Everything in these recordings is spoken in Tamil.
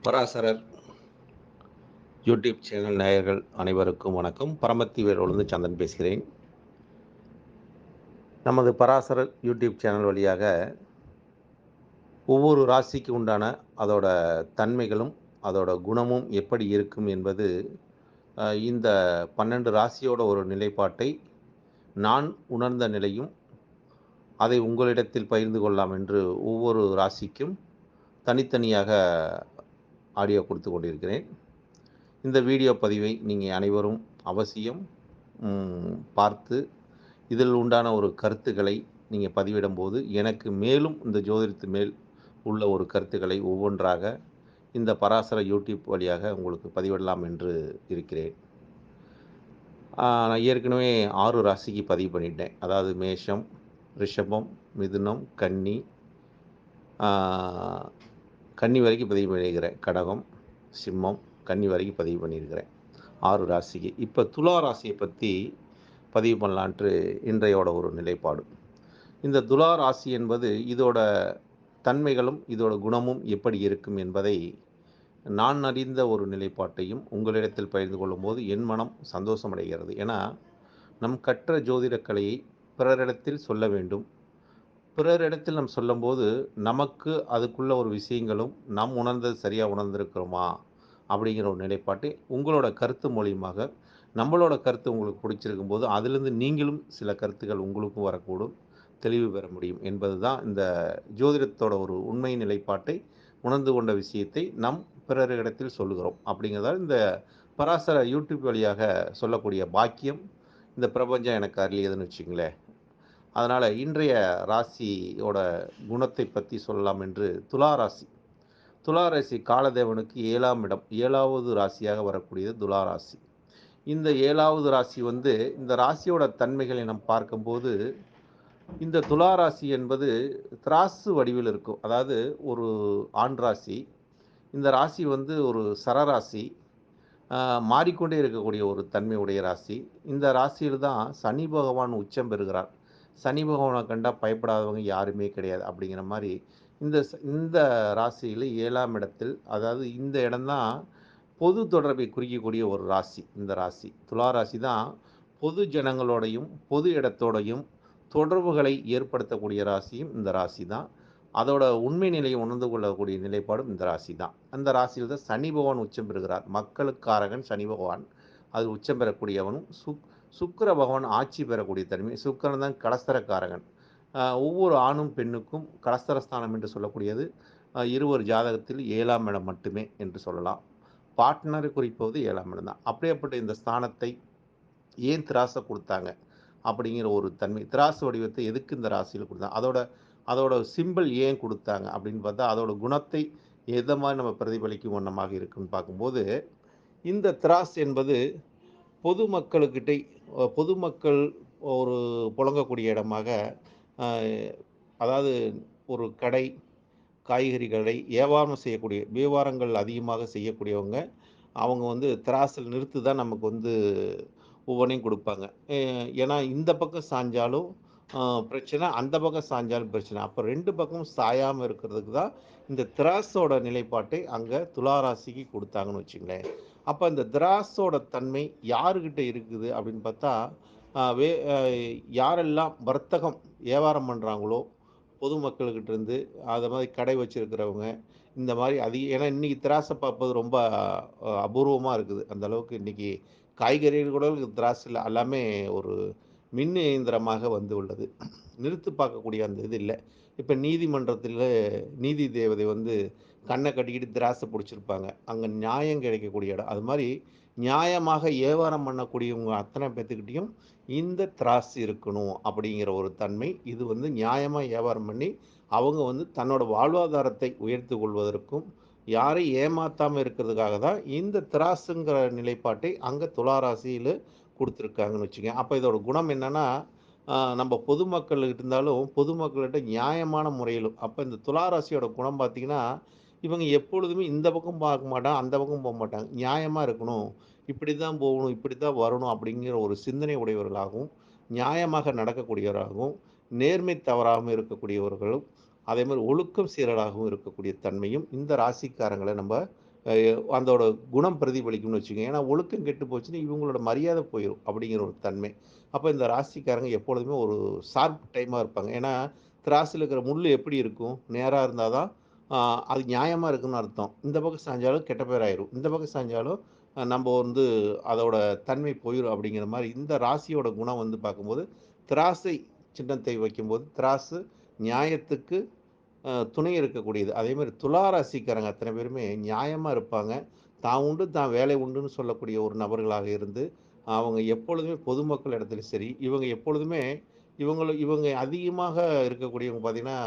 பராசரர் யூடியூப் சேனல் நேயர்கள் அனைவருக்கும் வணக்கம். பரமத்தி வேலூர்லேருந்து சந்திரன் பேசுகிறேன். நமது பராசரர் யூடியூப் சேனல் வழியாக ஒவ்வொரு ராசிக்கு உண்டான அதோட தன்மைகளும் அதோட குணமும் எப்படி இருக்கும் என்பது இந்த 12 ராசியோட ஒரு நிலைப்பாட்டை நான் உணர்ந்த நிலையும் அதை உங்களிடத்தில் பகிர்ந்து கொள்ளலாம் என்று ஒவ்வொரு ராசிக்கும் தனித்தனியாக ஆடியோ கொடுத்து கொண்டிருக்கிறேன். இந்த வீடியோ பதிவை நீங்கள் அனைவரும் அவசியம் பார்த்து இதில் உண்டான ஒரு கருத்துக்களை நீங்கள் பதிவிடும்போது எனக்கு மேலும் இந்த ஜோதிடத்து மேல் உள்ள ஒரு கருத்துக்களை ஒவ்வொன்றாக இந்த பராசர யூடியூப் வழியாக உங்களுக்கு பதிவிடலாம் என்று இருக்கிறேன். நான் ஏற்கனவே 6 ராசிக்கு பதிவு பண்ணிட்டேன். அதாவது மேஷம், ரிஷபம், மிதுனம், கன்னி வரைக்கும் பதிவு பண்ணியிருக்கிறேன். கடகம், சிம்மம், கன்னி வரைக்கும் பதிவு பண்ணியிருக்கிறேன் 6 ராசிக்கு. இப்போ துலா ராசியை பற்றி பதிவு பண்ணலான்ட்டு இன்றையோட ஒரு நிலைப்பாடு. இந்த துலா ராசி என்பது இதோட தன்மைகளும் இதோட குணமும் எப்படி இருக்கும் என்பதை நான் அறிந்த ஒரு நிலைப்பாட்டையும் உங்களிடத்தில் பகிர்ந்து கொள்ளும்போது என் மனம் சந்தோஷமடைகிறது. ஏன்னா நம் கற்ற ஜோதிட கலையை பிறரிடத்தில் சொல்ல வேண்டும். பிறரிடத்தில் நம்ம சொல்லும்போது நமக்கு அதுக்குள்ள ஒரு விஷயங்களும் நாம் உணர்ந்தது சரியாக உணர்ந்திருக்கிறோமா அப்படிங்கிற ஒரு நிலைப்பாட்டை உங்களோட கருத்து மூலியமாக நம்மளோட கருத்து உங்களுக்கு பிடிச்சிருக்கும் போது அதிலிருந்து நீங்களும் சில கருத்துக்கள் உங்களுக்கும் வரக்கூடும், தெளிவு பெற முடியும் என்பது தான் இந்த ஜோதிடத்தோட ஒரு உண்மை நிலைப்பாட்டை உணர்ந்து கொண்ட விஷயத்தை நம் பிறரிடத்தில் சொல்லுகிறோம். அப்படிங்கிறதால இந்த பராசர யூடியூப் வழியாக சொல்லக்கூடிய பாக்கியம் இந்த பிரபஞ்சம் எனக்கு அருளியதுன்னு வச்சுங்களேன். அதனால் இன்றைய ராசியோட குணத்தை பற்றி சொல்லலாம் என்று துலா ராசி காலதேவனுக்கு 7ஆம் இடம், 7வது ராசியாக வரக்கூடியது துலா ராசி. இந்த 7வது ராசி இந்த ராசியோட தன்மைகளை நாம் பார்க்கும்போது இந்த துலா ராசி என்பது திராசு வடிவில் இருக்கும். அதாவது ஒரு ஆண் ராசி. இந்த ராசி ஒரு சரராசி, மாறிக்கொண்டே இருக்கக்கூடிய ஒரு தன்மையுடைய ராசி. இந்த ராசியில் தான் சனி பகவான் உச்சம் பெறுகிறார். சனி பகவானை கண்டா பயப்படாதவங்க யாருமே கிடையாது அப்படிங்கிற மாதிரி இந்த ராசியில் 7ஆம் இடத்தில், அதாவது இந்த இடம்தான் பொது தொடர்பை குறிக்கக்கூடிய ஒரு ராசி. இந்த ராசி துலா ராசி தான் பொது ஜனங்களோடையும் பொது இடத்தோடையும் தொடர்புகளை ஏற்படுத்தக்கூடிய ராசியும் இந்த ராசி தான். அதோட உண்மை நிலையை உணர்ந்து கொள்ளக்கூடிய நிலைப்பாடும் இந்த ராசி தான். அந்த ராசியில் தான் சனி பகவான் உச்சம் பெறுகிறார். மக்களுக்காரகன் சனி பகவான், அது உச்சம் பெறக்கூடியவனும். சுக்கிர பகவான் ஆட்சி பெறக்கூடிய தன்மை. சுக்கிரன் தான் கலஸ்தரக்காரகன். ஒவ்வொரு ஆணும் பெண்ணுக்கும் கலஸ்தரஸ்தானம் என்று சொல்லக்கூடியது இருவர் ஜாதகத்தில் 7ஆம் இடம் மட்டுமே என்று சொல்லலாம். பார்ட்னரை குறிப்பது 7ஆம் இடம் தான். அப்படியேப்பட்ட இந்த ஸ்தானத்தை ஏன் திராசை கொடுத்தாங்க அப்படிங்கிற ஒரு தன்மை, திராசு வடிவத்தை எதுக்கு இந்த ராசியில் கொடுத்தாங்க, அதோட சிம்பிள் ஏன் கொடுத்தாங்க அப்படின்னு பார்த்தா அதோட குணத்தை எதை மாதிரி நம்ம பிரதிபலிக்கும் வண்ணமாக இருக்குன்னு பார்க்கும்போது இந்த திராஸ் என்பது பொதுமக்கள் ஒரு புழங்கக்கூடிய இடமாக, அதாவது ஒரு கடை, காய்கறி கடை, வியாபாரங்கள் அதிகமாக செய்யக்கூடியவங்க அவங்க திராசில் நிறுத்து தான் நமக்கு ஒவ்வொன்றையும் கொடுப்பாங்க. ஏன்னா இந்த பக்கம் சாஞ்சாலும் பிரச்சனை, அந்த பக்கம் சாஞ்சாலும் பிரச்சனை. அப்போ 2 பக்கமும் சாயாமல் இருக்கிறதுக்கு தான் இந்த திராஸோட நிலைப்பாட்டை அங்கே துளாராசிக்கு கொடுத்தாங்கன்னு வச்சுங்களேன். அப்போ இந்த திராஸோட தன்மை யாருக்கிட்ட இருக்குது அப்படின்னு பார்த்தா, யாரெல்லாம் வர்த்தகம் வியாபாரம் பண்ணுறாங்களோ பொதுமக்கள்கிட்ட இருந்து, அதை மாதிரி கடை வச்சுருக்கிறவங்க, இந்த மாதிரி ஏன்னா இன்றைக்கி திராசை பார்ப்பது ரொம்ப அபூர்வமாக இருக்குது. அந்த அளவுக்கு இன்றைக்கி காய்கறிகள் கூட திராசில் எல்லாமே ஒரு மின் இயந்திரமாக உள்ளது. நிறுத்து பார்க்கக்கூடிய அந்த இது இல்லை. இப்போ நீதிமன்றத்தில் நீதி தேவதை கண்ணை கட்டிக்கிட்டு திராசை பிடிச்சிருப்பாங்க. அங்கே நியாயம் கிடைக்கக்கூடிய இடம். அது மாதிரி நியாயமாக வியாபாரம் பண்ணக்கூடியவங்க அத்தனை பேர்த்துக்கிட்டையும் இந்த திராசு இருக்கணும் அப்படிங்கிற ஒரு தன்மை. இது நியாயமாக வியாபாரம் பண்ணி அவங்க தன்னோட வாழ்வாதாரத்தை உயர்த்தி கொள்வதற்கும் யாரை ஏமாத்தாமல் இருக்கிறதுக்காக தான் இந்த திராசுங்கிற நிலைப்பாட்டை அங்கே துளாராசியில் கொடுத்துருக்காங்கன்னு வச்சுக்கோங்க. அப்போ இதோட குணம் என்னென்னா, நம்ம பொதுமக்கள்கிட்ட இருந்தாலும் பொதுமக்கள்கிட்ட நியாயமான முறையிலும். அப்போ இந்த துளாராசியோட குணம் பார்த்திங்கன்னா, இவங்க எப்பொழுதுமே இந்த பக்கம் பார்க்க மாட்டாங்க, அந்த பக்கம் போக மாட்டாங்க. நியாயமாக இருக்கணும், இப்படி தான் போகணும், இப்படி தான் வரணும் அப்படிங்கிற ஒரு சிந்தனை உடையவர்களாகவும், நியாயமாக நடக்கக்கூடியவராகவும், நேர்மை தவறாமல் இருக்கக்கூடியவர்களும், அதே மாதிரி ஒழுக்கம் சீரலாகவும் இருக்கக்கூடிய தன்மையும் இந்த ராசிக்காரங்களை நம்ம அ அதோட குணம் பிரதிபலிக்கும்னு வச்சுக்கோங்க. ஏன்னா ஒழுக்கம் கெட்டு போச்சுன்னா, இவங்களோட மரியாதை போயிரும் அப்படிங்கிற ஒரு தன்மை. அப்ப இந்த ராசிக்காரங்க எப்பொழுதுமே ஒரு ஷார்ப் டைமா இருப்பாங்க. ஏன்னா, திராசுல இருக்கிற முள்ளு எப்படி இருக்கும்? நேரா இருந்தா தான் அது நியாயமா இருக்குன்னு அர்த்தம். இந்த பக்கம் சாஞ்சாலும் கெட்ட பேர் ஆயிரும். இந்த பக்கம் சாஞ்சாலும் நம்ப வந்து அதோட தன்மை போயிரும் அப்படிங்கிற மாரி இந்த ராசியோட குணம் வந்து பார்க்கும்போது, திராசை சின்னத்தை வைக்கும்போது, திராசு நியாயத்துக்கு துணை இருக்கக்கூடியது. அதேமாரி துலா ராசிக்காரங்க அத்தன பேருமே நியாயமா இருப்பாங்க. தான் உண்டு, தான் வேலை உண்டுன்னு சொல்லக்கூடிய ஒரு நபர்களாக இருந்து, அவங்க எப்பொழுதுமே பொதுமக்கள் இடத்துல சரி, இவங்க எப்பொழுதுமே இவங்க அதிகமாக இருக்கக்கூடியவங்க பார்த்தீங்கன்னா,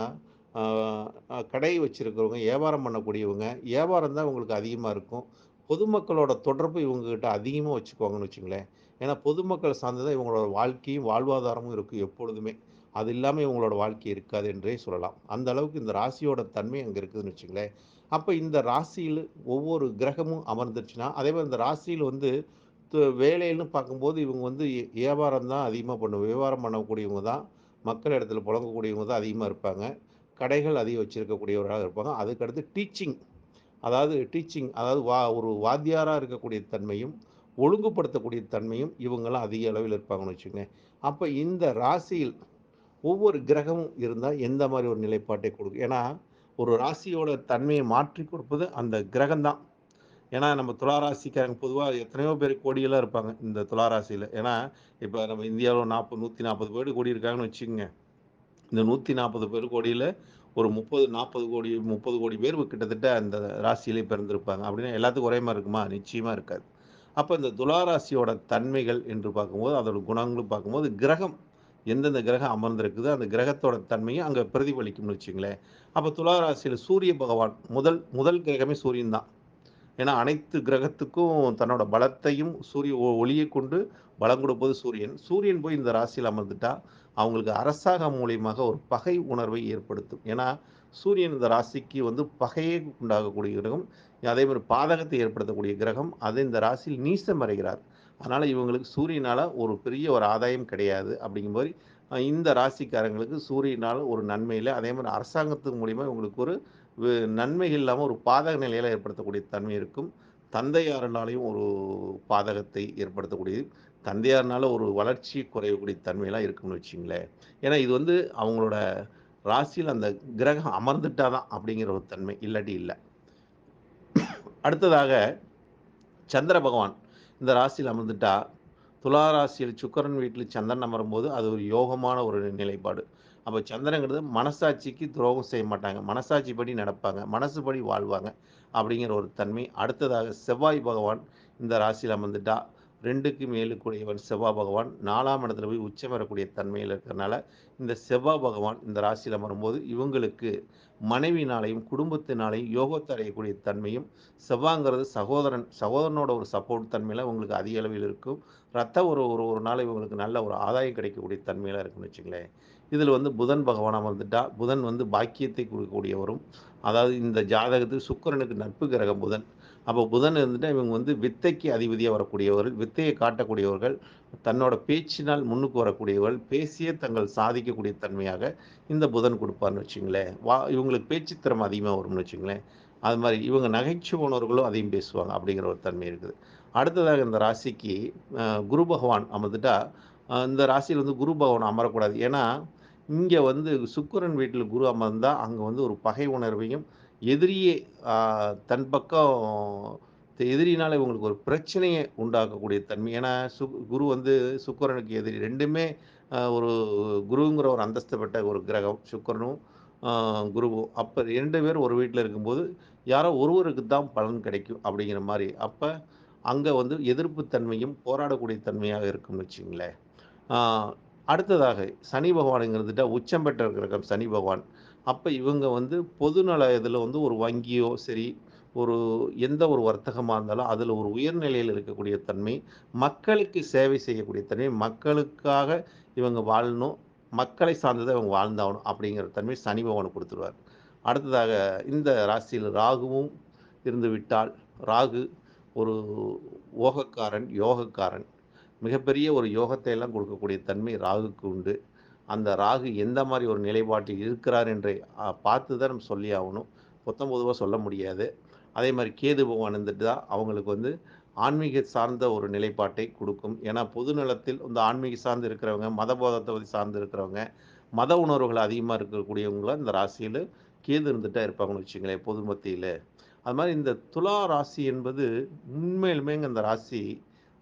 ஆ கடை வச்சிருக்கிறவங்க, வியாபாரம் பண்ணக்கூடியவங்க, வியாபாரம் தான் இவங்களுக்கு அதிகமா இருக்கும். பொதுமக்களோட தொடர்பு இவங்ககிட்ட அதிகமா வச்சுக்குவாங்கன்னு வச்சுங்களேன். ஏன்னா பொதுமக்கள் சார்ந்து தான் இவங்களோட வாழ்க்கையும், வாழ்வாதாரமும் இருக்கும் எப்பொழுதுமே. அது இல்லாம இவங்களோட வாழ்க்கை இருக்காது என்றே சொல்லலாம். அந்த அளவுக்கு இந்த ராசியோட தன்மை அங்க இருக்குதுன்னு வச்சுங்களேன். அப்ப இந்த ராசியில ஒவ்வொரு கிரகமும் அமர்ந்துருச்சுன்னா, அதேமாரி இந்த ராசியில வந்து வேலைன்னு பார்க்கும்போது இவங்க வந்து வியாபாரம் தான் அதிகமா வியாபாரம் பண்ணக்கூடியவங்க தான், மக்கள் இடத்துல புழங்கக்கூடியவங்க தான் அதிகமா இருப்பாங்க. கடைகள் அதிகம் வச்சிருக்கக்கூடியவர்களாக இருப்பாங்க. அதுக்கடுத்து அதாவது ஒரு வாத்தியாரா இருக்கக்கூடிய தன்மையும், ஒழுங்குபடுத்தக்கூடிய தன்மையும் இவங்கலாம் அதிக அளவில் இருப்பாங்கன்னு வச்சுக்கங்களேன். அப்ப இந்த ராசியில் ஒவ்வொரு கிரகமும் இருந்தா எந்த மாரி ஒரு நிலைப்பாட்டை கொடுக்கும்? ஏன்னா, ஒரு ராசியோட தன்மையை மாற்றிக் கொடுப்பது அந்த கிரகம் தான். ஏன்னா, நம்ம துலா ராசிக்காரங்க பொதுவா எத்தனையோ பேர் கோடிகளா இருப்பாங்க, இந்த துலா ராசியில. ஏன்னா, இப்ப நம்ம இந்தியாவுல 140 பேர் கோடி இருக்காங்கன்னு வச்சுக்கங்க. இந்த 140 பேர் கோடியில ஒரு 30 கோடி பேர் கிட்டத்தட்ட அந்த ராசியிலே பிறந்திருப்பாங்க. அப்படின்னா எல்லாத்துக்கும் ஒரே மாரி இருக்குமா? நிச்சயமா இருக்காது. அப்ப இந்த துலா ராசியோட தன்மைகள் என்று பார்க்கும்போது, அதோட குணங்களும் பார்க்கும்போது, கிரகம் எந்தெந்த கிரகம் அமர்ந்திருக்குதோ, அந்த கிரகத்தோட தன்மையும் அங்க பிரதிபலிக்கும்னு வச்சுக்கங்களேன். அப்ப துலா ராசியில சூரிய பகவான் முதல் முதல் கிரகமே சூரியன் தான். ஏன்னா, அனைத்து கிரகத்துக்கும் தன்னோட பலத்தையும் சூரிய ஒளியைக் கொண்டு பலம் கொடுப்பது சூரியன். சூரியன் போய் இந்த ராசியில அமர்ந்துட்டா, அவங்களுக்கு அரசாங்கம் மூலியமாக ஒரு பகை உணர்வை ஏற்படுத்தும். ஏன்னா, சூரியன் இந்த ராசிக்கு வந்து பகையை உண்டாகக்கூடிய கிரகம். அதேமாரி பாதகத்தை ஏற்படுத்தக்கூடிய கிரகம். அது இந்த ராசியில் நீசம் அடைகிறார். அதனால இவங்களுக்கு சூரியனால ஒரு பெரிய ஒரு ஆதாயம் கிடையாது. அப்படிங்கும்போது, இந்த ராசிக்காரங்களுக்கு சூரியனால ஒரு நன்மை இல்ல. அதேமாரி அரசாங்கத்தின் மூலியமா இவங்களுக்கு ஒரு வு நன்மைகள் இல்லாம ஒரு பாதக நிலையில ஏற்படுத்தக்கூடிய தன்மை இருக்கும். தந்தையாரினாலயும் ஒரு பாதகத்தை ஏற்படுத்தக்கூடியது. தந்தையார்னால ஒரு வளர்ச்சி குறையக்கூடிய தன்மைலாம் இருக்கும்னு வச்சுக்கங்களேன். ஏன்னா இது வந்து அவங்களோட ராசியில அந்த கிரகம் அமர்ந்துட்டா தான் அப்படிங்கிற ஒரு தன்மை. இல்லாட்டி இல்ல. அடுத்ததாக சந்திர பகவான் இந்த ராசியில அமர்ந்துட்டா, துலா ராசியில் சுக்கிரன் வீட்டில சந்திரன் அமரும்போது, அது ஒரு யோகமான ஒரு நிலைப்பாடு. அப்ப சந்திரங்கிறது மனசாட்சிக்கு துரோகம் செய்ய மாட்டாங்க. மனசாட்சிப்படி நடப்பாங்க. மனசுபடி வாழ்வாங்க. அப்படிங்கிற ஒரு தன்மை. அடுத்ததாக செவ்வாய் பகவான் இந்த ராசியில அமர்ந்துட்டா, 2க்கு 7க்குடையவன் செவ்வாய் பகவான் 4ஆம் இடத்துல போய் உச்சம் பெறக்கூடிய தன்மையில இருக்கிறனால, இந்த செவ்வாய் பகவான் இந்த ராசியில அமரும்போது, இவங்களுக்கு மனைவியினாலயும், குடும்பத்தினாலயும் யோகத்தை அடையக்கூடிய தன்மையும், செவ்வாங்கிறது சகோதரன். சகோதரனோட ஒரு சப்போர்ட் தன்மையில உங்களுக்கு அதிக அளவில் இருக்கும். ரத்த ஒரு ஒரு ஒரு நாள் இவங்களுக்கு நல்ல ஒரு ஆதாயம் கிடைக்கக்கூடிய தன்மையில இருக்குன்னு வச்சுக்கங்களேன். இதில வந்து புதன் பகவான் அமர்ந்துட்டா, புதன் வந்து பாக்கியத்தை குடுக்கக்கூடியவரும். அதாவது இந்த ஜாதகத்தில் சுக்கிரனுக்கு நட்பு கிரகம் புதன். அப்போ புதன் இருந்துட்டா இவங்க வந்து வித்தைக்கு அதிபதியா வரக்கூடியவர்கள், வித்தையை காட்டக்கூடியவர்கள், தன்னோட பேச்சினால் முன்னுக்கு வரக்கூடியவர்கள், பேசியே தங்கள் சாதிக்கக்கூடிய தன்மையாக இந்த புதன் குடுப்பார்ன்னு வச்சுக்கங்களேன். இவங்களுக்கு பேச்சு திறமை அதிகமா வரும்னு வச்சுக்கங்களேன். அது மாரி இவங்க நகைச்சுவை உணர்வுகளும் அதிகம் பேசுவாங்க அப்படிங்கிற ஒரு தன்மை இருக்குது. அடுத்ததாக இந்த ராசிக்கு அ குரு பகவான் அமர்ந்துட்டா, இந்த ராசியில வந்து குரு பகவான் அமரக்கூடாது. ஏன்னா, இங்க வந்து சுக்கிரன் வீட்டில குரு அமர்ந்தா, அங்க வந்து ஒரு பகை உணர்வையும், எதிரியே அ தன் பக்கம் எதிரினால இவங்களுக்கு ஒரு பிரச்சனைய உண்டாக்கக்கூடிய தன்மை. ஏன்னா, குரு வந்து சுக்கிரனுக்கு எதிரி. 2மே ஒரு குருங்கிற ஒரு அந்தஸ்து பெற்ற ஒரு கிரகம். சுக்கிரனும், அ குருவும். அப்ப 2 பேரும் ஒரு வீட்ல இருக்கும்போது, யாரோ ஒருவருக்கு தான் பலன் கிடைக்கும் அப்படிங்கிற மாரி. அப்ப அங்க வந்து எதிர்ப்பு தன்மையும், போராடக்கூடிய தன்மையாக இருக்கும்னு வச்சுக்கங்களேன். ஆ அடுத்ததாக சனி பகவான் இருந்துட்டா உச்சம் பெற்ற கிரகம் சனி பகவான். அப்ப இவங்க வந்து பொதுநல இதில வந்து ஒரு வங்கியோ சரி, ஒரு எந்த ஒரு வர்த்தகமா இருந்தாலும் அதில ஒரு உயர்நிலையில இருக்கக்கூடிய தன்மை, மக்களுக்கு சேவை செய்யக்கூடிய தன்மை, மக்களுக்காக இவங்க வாழணும், மக்களை சார்ந்து தான் இவங்க வாழ்ந்தாகணும் அப்படிங்கிற தன்மை சனி பகவான் குடுத்துருவார். அடுத்ததாக இந்த ராசியில் ராகுவும் இருந்துவிட்டால், ராகு ஒரு ஓகக்காரன், யோகக்காரன். மிகப்பெரிய ஒரு யோகத்தை எல்லாம் கொடுக்கக்கூடிய தன்மை ராகுக்கு உண்டு. அந்த ராகு எந்த மாரி ஒரு நிலைப்பாட்டில் இருக்கிறார் என்று பார்த்து தான் நம்ம சொல்லி ஆவணும். பொத்தம் பொதுவா சொல்ல முடியாது. அதே மாரி கேது பகவான் இருந்துட்டு தான் அவங்களுக்கு வந்து ஆன்மீக சார்ந்த ஒரு நிலைப்பாட்டை குடுக்கும். ஏன்னா, பொது நலத்தில் இந்த ஆன்மீக சார்ந்து இருக்கிறவங்க, மத போதத்த சார்ந்து இருக்கிறவங்க, மத உணர்வுகள் அதிகமா இருக்கக்கூடியவங்கள இந்த ராசியில கேது இருந்துட்டா இருப்பாங்கன்னு வச்சுக்கங்களேன், பொது மத்தியில. அது மாரி இந்த துலா ராசி என்பது உண்மையிலுமேங்க இந்த ராசி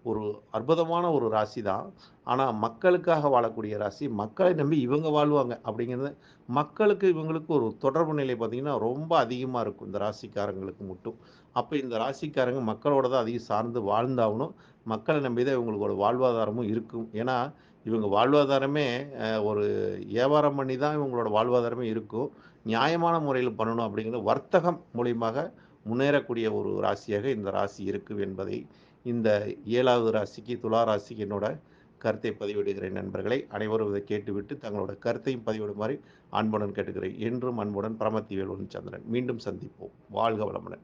ஒரு அற்புதமான ஒரு ராசி தான். ஆனா, மக்களுக்காக வாழக்கூடிய ராசி. மக்களை நம்பி இவங்க வாழ்வாங்க அப்படிங்கிறது மக்களுக்கு இவங்களுக்கு ஒரு தொடர்பு நிலை பார்த்தீங்கன்னா, ரொம்ப அதிகமா இருக்கும் இந்த ராசிக்காரங்களுக்கு மட்டும். அப்ப இந்த ராசிக்காரங்க மக்களோட தான் அதிகம் சார்ந்து வாழ்ந்தாகணும். மக்கள நம்பி தான் இவங்களோட வாழ்வாதாரமும் இருக்கும். ஏன்னா, இவங்க வாழ்வாதாரமே ஒரு வியாபாரம் பண்ணி தான் இவங்களோட வாழ்வாதாரமே இருக்கும். நியாயமான முறையில பண்ணணும் அப்படிங்கிறது வர்த்தகம் மூலியமாக முன்னேறக்கூடிய ஒரு ராசியாக இந்த ராசி இருக்கு என்பதை இந்த 7வது ராசிக்கு துலா ராசிக்கு என்னோட கருத்தை பதிவிடுகிறேன் நண்பர்களே. அனைவரும் இதை கேட்டுவிட்டு தங்களோட கருத்தையும் பதிவிடுமாறு அன்புடன் கேட்டுக்கிறேன். என்றும் அன்புடன் பரமத்தி வேலுடன் சந்திரன். மீண்டும் சந்திப்போம். வாழ்க வளமுடன்.